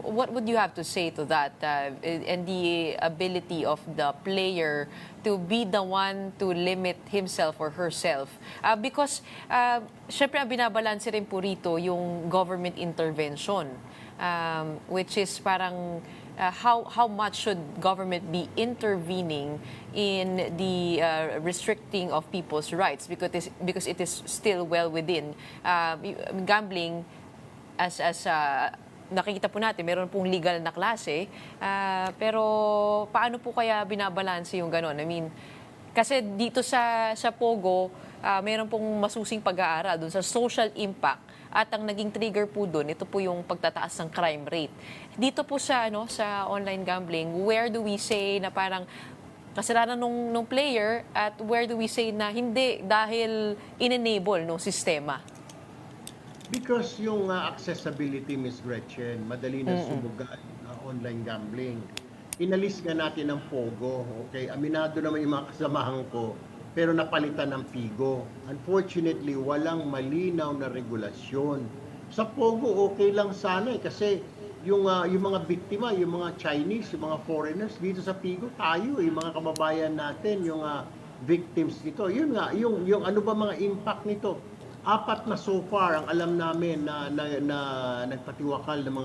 S1: What would you have to say to that and the ability of the player to be the one to limit himself or herself? Because, syempre, ang binabalanse rin po rito yung government intervention, which is parang how much should government be intervening in the restricting of people's rights because it is still well within gambling as nakikita po natin, meron pong legal na klase, pero paano po kaya binabalanse yung gano'n? I mean, kasi dito sa Pogo, meron pong masusing pag-aaral doon sa social impact at ang naging trigger po doon, ito po yung pagtataas ng crime rate. Dito po sa online gambling, where do we say na parang kasalanan nung player at where do we say na hindi dahil in-enable nung sistema?
S13: Because yung accessibility, Miss Gretchen, madali na sumugal online gambling. Inalis nga natin ang Pogo, okay? Aminado naman yung mga kasamahan ko, pero napalitan ng Pigo. Unfortunately, walang malinaw na regulasyon. Sa Pogo, okay lang sana kasi yung mga biktima, yung mga Chinese, yung mga foreigners, dito sa Pigo, tayo, yung mga kababayan natin, yung victims nito. Yun nga, yung ano ba mga impact nito? 4 na so far ang alam namin na nagpatiwakal ng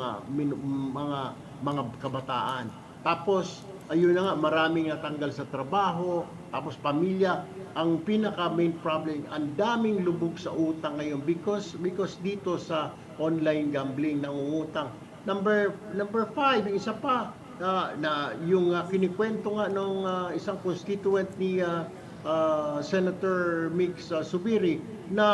S13: mga kabataan. Tapos ayun na nga, maraming natanggal sa trabaho, tapos pamilya. Ang pinaka main problem, ang daming lubog sa utang ngayon because dito sa online gambling nangungutang. Number 5, yung isa pa na yung kinikwento nga nung isang constituent ni Senator Mix Subiri na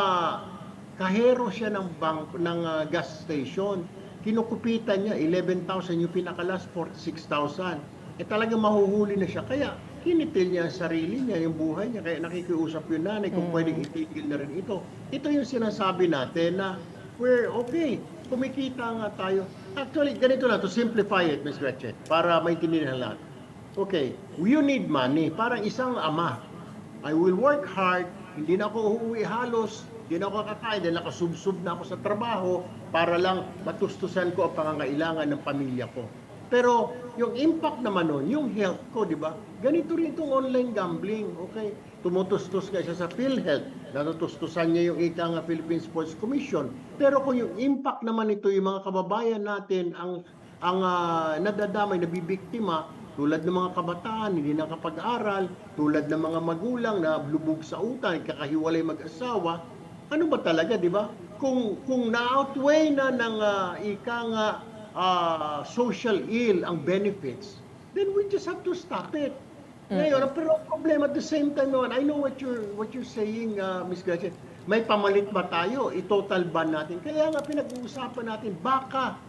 S13: kahero siya ng gas station. Kinukupitan niya 11,000, yung pinakalas 46,000. Talagang mahuhuli na siya. Kaya kinitil niya ang sarili niya, yung buhay niya. Kaya nakikiusap yung nanay kung pwedeng itigil na rin ito. Ito yung sinasabi natin na we're okay. Kumikita nga tayo. Actually, ganito na to simplify it, Ms. Gretchen, para maintindihan lahat. Okay, you need money. Parang isang ama. I will work hard hindi na ako uuwi halos, hindi na ako kakain, dahil nakasubsob na ako sa trabaho para lang matustusan ko ang pangangailangan ng pamilya ko. Pero yung impact naman nun, yung health ko, di ba? Ganito rin itong online gambling, okay? Tumutustos nga siya sa PhilHealth, natutustusan niya yung ika nga Philippine Sports Commission. Pero kung yung impact naman ito, yung mga kababayan natin, ang nadadamay, nabibiktima, tulad ng mga kabataan, hindi nakapag-aral, tulad ng mga magulang na lubog sa utang, kakahiwalay mag-asawa, ano ba talaga, di ba? Kung na-outweigh na ng ika nga social ill ang benefits, then we just have to stop it. Ngayon, pero ang problema at the same time naman, I know what you're saying, Ms. Gretchen. May pamalit ba tayo? I-total ban natin. Kaya nga pinag-uusapan natin, baka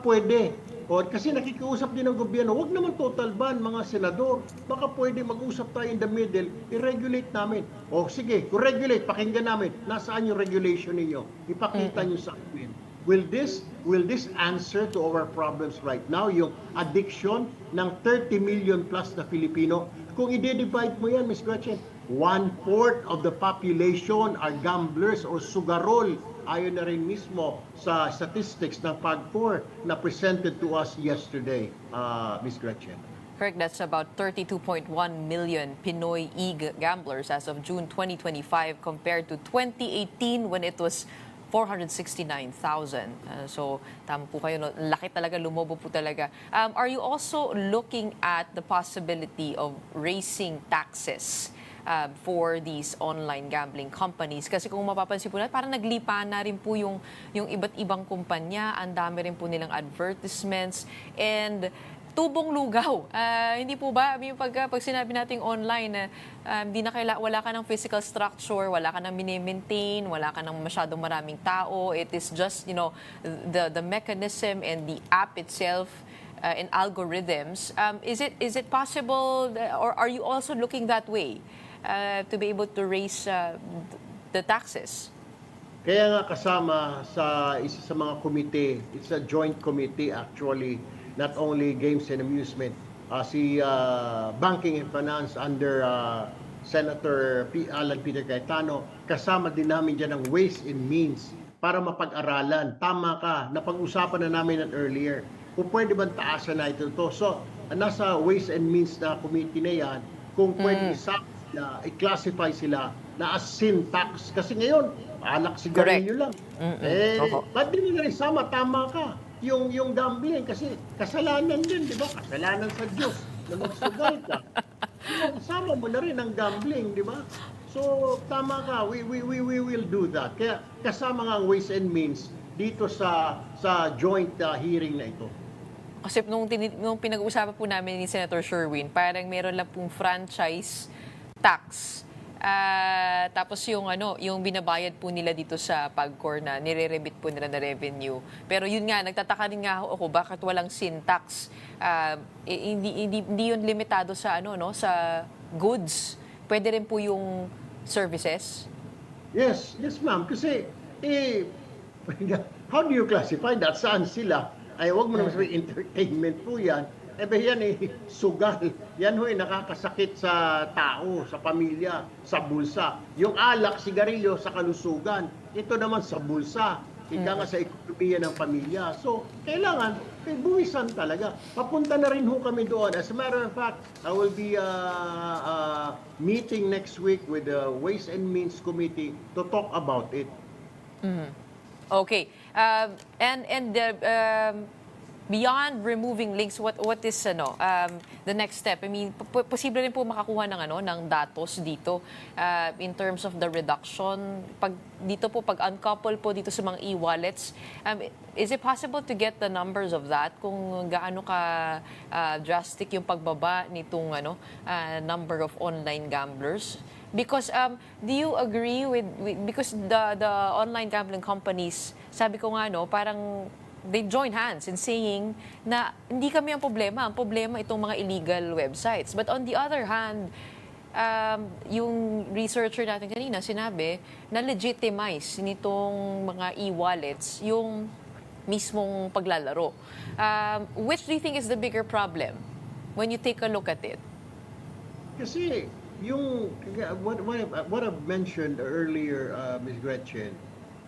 S13: pwede. O, kasi nakikiusap din ng gobyerno, wag naman total ban, mga senador. Baka pwede mag-usap tayo in the middle, i-regulate namin. O sige, kung regulate, pakinggan namin. Nasaan yung regulation ninyo? Ipakita nyo sa amin. Will this answer to our problems right now? Yung addiction ng 30 million plus na Filipino. Kung i-divide mo yan, Ms. Gretchen, 1/4 of the population are gamblers or sugarol. Ayon na rin mismo sa statistics ng PAGCOR na presented to us yesterday, Ms. Gretchen.
S1: Correct, that's about 32.1 million Pinoy e-gamblers as of June 2025 compared to 2018 when it was 469,000. So, tama po kayo. No? Laki talaga, lumobo po talaga. Are you also looking at the possibility of raising taxes for these online gambling companies? Kasi kung mapapansin po natin, parang naglipa na rin po yung iba't ibang kumpanya. Ang dami rin po nilang advertisements. And tubong lugaw. Hindi po ba, pag sinabi nating online na wala ka ng physical structure, wala ka ng mini-maintain, wala ka ng masyadong maraming tao, it is just, the mechanism and the app itself and algorithms. Is it possible, or are you also looking that way to be able to raise the taxes?
S13: Kaya nga kasama sa isa sa mga komite, it's a joint committee actually, not only games and amusement, si Banking and Finance under Senator Alan Peter Cayetano, kasama din namin dyan ang Ways and Means para mapag-aralan. Tama ka, napag-usapan na namin earlier. Kung pwede bang taasan na ito. So, nasa Ways and Means na committee na yan, kung pwede i-classify sila na as sin tax. Kasi ngayon, alak sigarilyo lang. Ba't di mo na rin sama? Tama ka. Yung gambling, kasi kasalanan din, di ba? Kasalanan sa Diyos na magsugal ka. Kasama mo na rin ang gambling, di ba? So, tama ka. We will do that. Kaya kasama nga ang Ways and Means dito sa joint hearing na ito.
S1: Kasi nung pinag-uusapan po namin ni Senator Sherwin, parang meron lang pong franchise tax. Tapos yung binabayad po nila dito sa PAGCOR na nire-remit po nila na revenue. Pero yun nga, nagtataka din nga ako bakit walang sin tax. Hindi yun limitado sa sa goods. Pwede rin po yung services.
S13: Yes ma'am. Kasi how do you classify that? Saan sila? Ay, wag mo naman sabihin entertainment po yan. Yan sugal. Yan nakakasakit sa tao, sa pamilya, sa bulsa. Yung alak, sigarilyo sa kalusugan. Ito naman sa bulsa. Ika nga sa ekonomiya ng pamilya. So, kailangan, buwisan talaga. Papunta na rin kami doon. As a matter of fact, I will be meeting next week with the Ways and Means Committee to talk about it.
S1: Okay. Beyond removing links, what is the next step? I mean, posible rin po makakuha ng datos dito in terms of the reduction. Pag uncouple po dito sa mga e-wallets, is it possible to get the numbers of that? Kung gaano ka drastic yung pagbaba nitong number of online gamblers? Because do you agree with because the online gambling companies, sabi ko nga parang they join hands in saying na hindi kami ang problema. Ang problema itong mga illegal websites. But on the other hand, yung researcher natin kanina sinabi na legitimize nitong mga e-wallets yung mismong paglalaro. Which do you think is the bigger problem when you take a look at it?
S13: Kasi what I've mentioned earlier, Ms. Gretchen,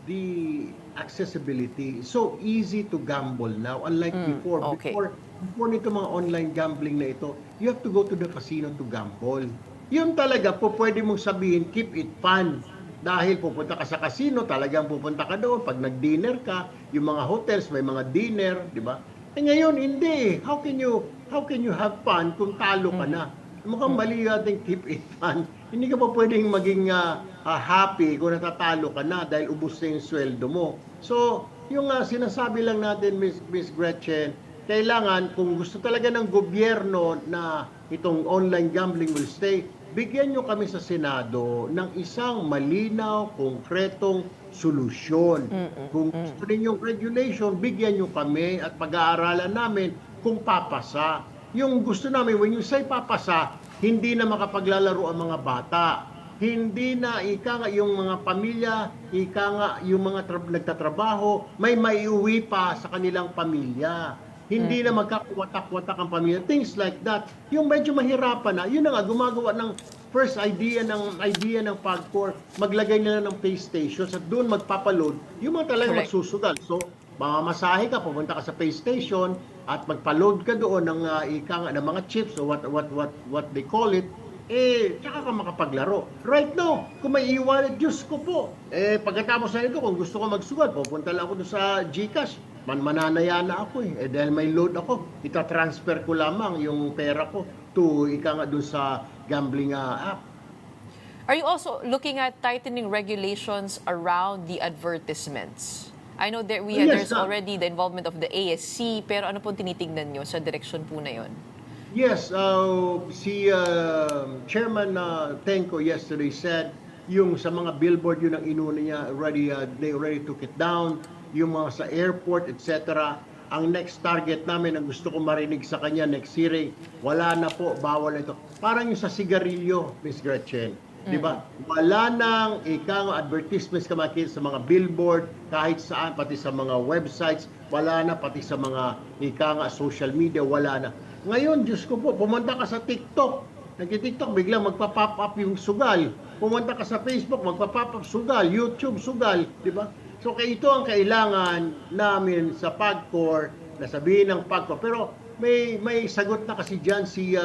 S13: the accessibility. So easy to gamble now, unlike before.
S1: okay.
S13: Before nito mga online gambling na ito, you have to go to the casino to gamble. Yun talaga po pwede mong sabihin, keep it fun. Dahil pupunta ka sa casino, talagang pupunta ka doon. Pag nag-dinner ka, yung mga hotels may mga dinner, di ba? Eh ngayon, hindi. How can you have fun kung talo ka na? Mukhang mali ating keep it fun. Hindi ka pa pwedeng maging happy kung natatalo ka na dahil ubos na yung sweldo mo. So, yung sinasabi lang natin, Miss Gretchen, kailangan, kung gusto talaga ng gobyerno na itong online gambling will stay, bigyan nyo kami sa Senado ng isang malinaw, konkretong solusyon. Kung gusto ninyong regulation, bigyan nyo kami at pag-aaralan namin kung papasa. Yung gusto namin, when you say papasa, hindi na makapaglalaro ang mga bata. Hindi na yung mga pamilya, yung mga nagtatrabaho, may maiuwi pa sa kanilang pamilya. Hindi na magkakuwatak-watak ang pamilya. Things like that. Yung medyo mahirapan na, yun na nga, gumagawa ng first idea ng PAGCOR, maglagay nila ng pay stations at doon magpapaload yung mga talagang magsusugal. So, mamamasahe ka, pupunta ka sa pay station at magpa-load ka doon ng mga chips o what they call it, tsaka ka makapaglaro. Right now, kung may e-wallet, Diyos ko po. Pagkatapos na ito, kung gusto ko magsugal, pupunta lang ako doon sa GCash. Mananaya na ako dahil may load ako. Ita-transfer ko lamang yung pera ko to doon sa gambling app.
S1: Are you also looking at tightening regulations around the advertisements? I know that there's already the involvement of the ASC, pero ano pong tinitingnan nyo sa direksyon po na yun?
S13: Yes, si Chairman Tenko yesterday said yung sa mga billboard yun ang inuna niya, they already took it down. Yung mga sa airport, etc. Ang next target namin, ang gusto ko marinig sa kanya next hearing, wala na po, bawal na ito. Parang yung sa sigarilyo, Miss Gretchen. Di ba? Wala nang advertisements ka makikita sa mga billboard, kahit saan, pati sa mga websites, wala na, pati sa mga social media, wala na. Ngayon, Diyos ko po, pumunta ka sa TikTok. Nag-TikTok, biglang magpa-pop up yung sugal. Pumunta ka sa Facebook, magpa-pop up sugal. YouTube, sugal. Di ba? So, ito ang kailangan namin sa PAGCOR, na sabihin ng PAGCOR. Pero may sagot na kasi dyan si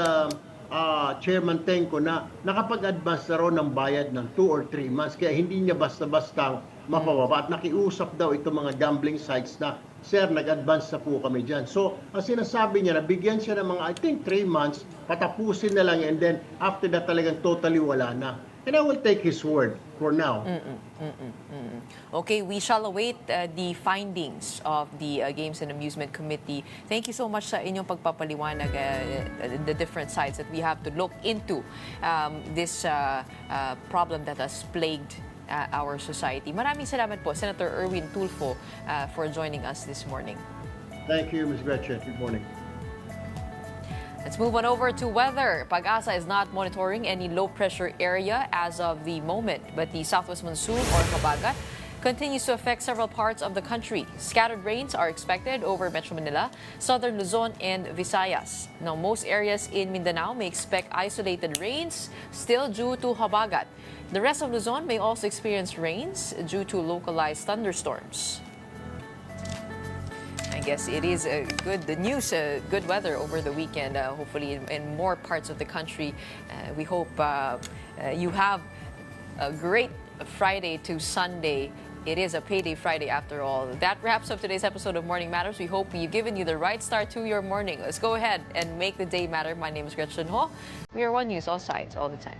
S13: Chairman Tenko na nakapag-advance na raw ng bayad ng 2 or 3 months. Kaya hindi niya basta-bastang mapababa. At nakiusap daw itong mga gambling sites na, Sir, nag-advance na po kami dyan. So, ang sinasabi niya, nabigyan siya ng mga, I think, 3 months, patapusin na lang, and then after that talagang totally wala na. And I will take his word for now.
S1: Okay, we shall await the findings of the Games and Amusement Committee. Thank you so much sa inyong pagpapaliwanag, the different sides that we have to look into this problem that has plagued our society. Maraming salamat po, Senator Erwin Tulfo, for joining us this morning.
S13: Thank you, Ms. Gretchen. Good morning.
S1: Let's move on over to weather. PAGCOR is not monitoring any low-pressure area as of the moment, but the southwest monsoon, or Habagat, continues to affect several parts of the country. Scattered rains are expected over Metro Manila, southern Luzon, and Visayas. Now, most areas in Mindanao may expect isolated rains still due to Habagat. The rest of Luzon may also experience rains due to localized thunderstorms. I guess it is good news, good weather over the weekend, hopefully in more parts of the country. We hope you have a great Friday to Sunday. It is a payday Friday after all. That wraps up today's episode of Morning Matters. We hope we've given you the right start to your morning. Let's go ahead and make the day matter. My name is Gretchen Ho. We are One News, all sides, all the time.